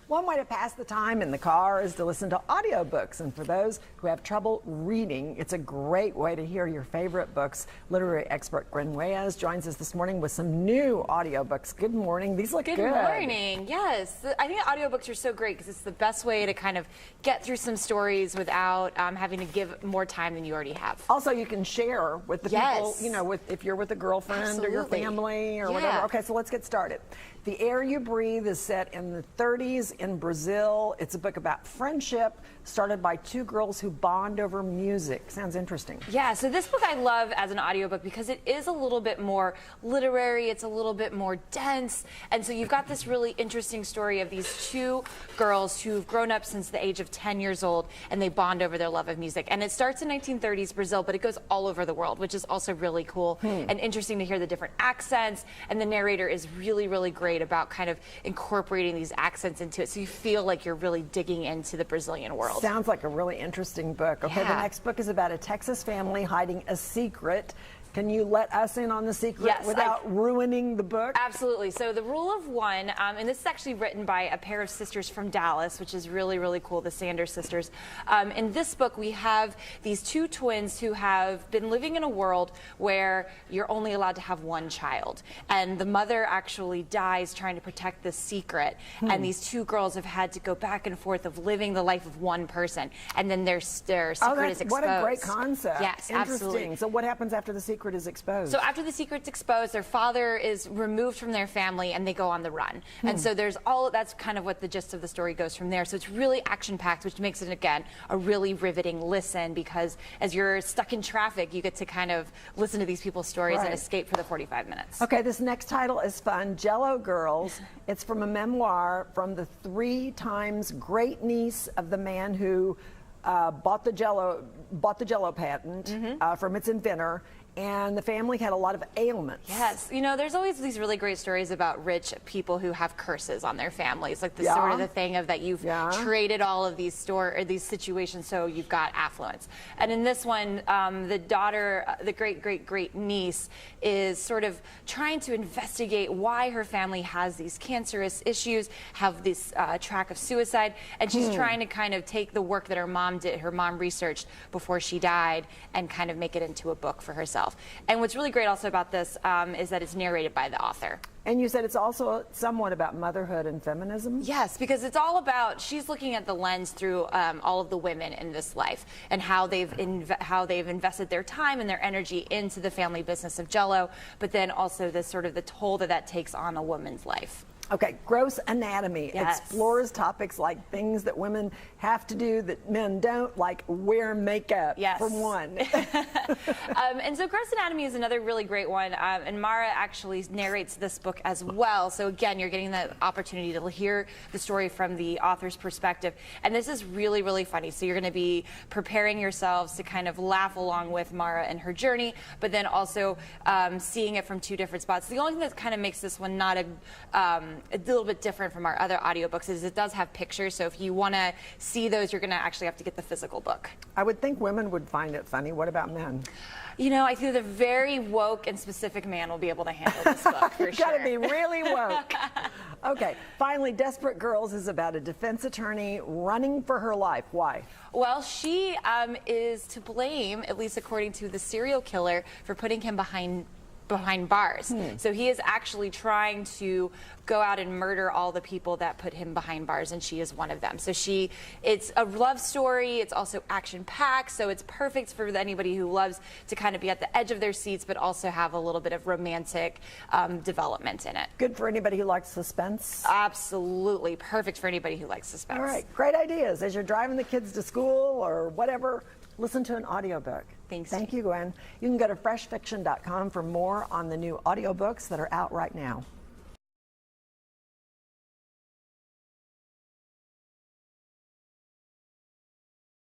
One way to pass the time in the car is to listen to audiobooks. And for those who have trouble reading, it's a great way to hear your favorite books. Literary expert Gwen Reyes joins us this morning with some new audiobooks. Good morning. These look good. Good morning. Yes. I think audiobooks are so great because it's the best way to kind of get through some stories without having to give more time than you already have. Also, you can share with the people, you know, if you're with a girlfriend or your family or whatever. Okay, so let's get started. The Air You Breathe is set in the 30s in Brazil. It's a book about friendship started by two girls who bond over music. Sounds interesting. Yeah, so this book I love as an audiobook because it is a little bit more literary, it's a little bit more dense, and so you've got this really interesting story of these two girls who've grown up since the age of 10 years old, and they bond over their love of music. And it starts in 1930s Brazil, but it goes all over the world, which is also really cool and interesting to hear the different accents, and the narrator is really, really great about kind of incorporating these accents into it, so you feel like you're really digging into the Brazilian world. Sounds like a really interesting book. Okay, the next book is about a Texas family hiding a secret. Can you let us in on the secret without ruining the book? Absolutely. So the rule of one, and this is actually written by a pair of sisters from Dallas, which is really, really cool, the Saunders sisters. In this book, we have these two twins who have been living in a world where you're only allowed to have one child. And the mother actually dies trying to protect this secret. And these two girls have had to go back and forth of living the life of one person. And then their secret is exposed. What a great concept. Yes, interesting. absolutely. So what happens after the secret is exposed? So after the secret's exposed, their father is removed from their family and they go on the run. And so there's that's kind of what the gist of the story goes from there. So it's really action-packed, which makes it, again, a really riveting listen, because as you're stuck in traffic, you get to kind of listen to these people's stories and escape for the 45 minutes. Okay, this next title is fun, JELL-O Girls. It's from a memoir from the 3 times great niece of the man who bought the JELL-O patent from its inventor, and the family had a lot of ailments. Yes, you know, there's always these really great stories about rich people who have curses on their families, like the sort of the thing of that you've traded all of these these situations so you've got affluence. And in this one, the daughter, the great niece, is sort of trying to investigate why her family has these cancerous issues, have this track of suicide, and she's trying to kind of take the work that her mom did, her mom researched before she died, and kind of make it into a book for herself. And what's really great also about this is that it's narrated by the author. And you said it's also somewhat about motherhood and feminism? Yes, because it's all about, she's looking at the lens through all of the women in this life and how they've invested their time and their energy into the family business of JELL-O, but then also the sort of the toll that takes on a woman's life. Okay, Gross Anatomy explores topics like things that women have to do that men don't, like wear makeup, for one. And so Gross Anatomy is another really great one, and Mara actually narrates this book as well. So again, you're getting the opportunity to hear the story from the author's perspective, and this is really, really funny. So you're going to be preparing yourselves to kind of laugh along with Mara and her journey, but then also seeing it from 2 different spots. The only thing that kind of makes this one not a little bit different from our other audiobooks is it does have pictures, so if you want to see those, you're going to actually have to get the physical book. I would think women would find it funny. What about men? You know, I think the very woke and specific man will be able to handle this book, for sure. You've got to be really woke. Okay, finally, Desperate Girls is about a defense attorney running for her life. Why? Well, she is to blame, at least according to the serial killer, for putting him behind bars. So he is actually trying to go out and murder all the people that put him behind bars, and she is one of them. So it's a love story, it's also action-packed, so it's perfect for anybody who loves to kind of be at the edge of their seats, but also have a little bit of romantic development in it. Good for anybody who likes suspense? Absolutely, perfect for anybody who likes suspense. All right, great ideas. As you're driving the kids to school or whatever, listen to an audiobook. Thanks. Thank you, Gwen. You can go to freshfiction.com for more on the new audiobooks that are out right now.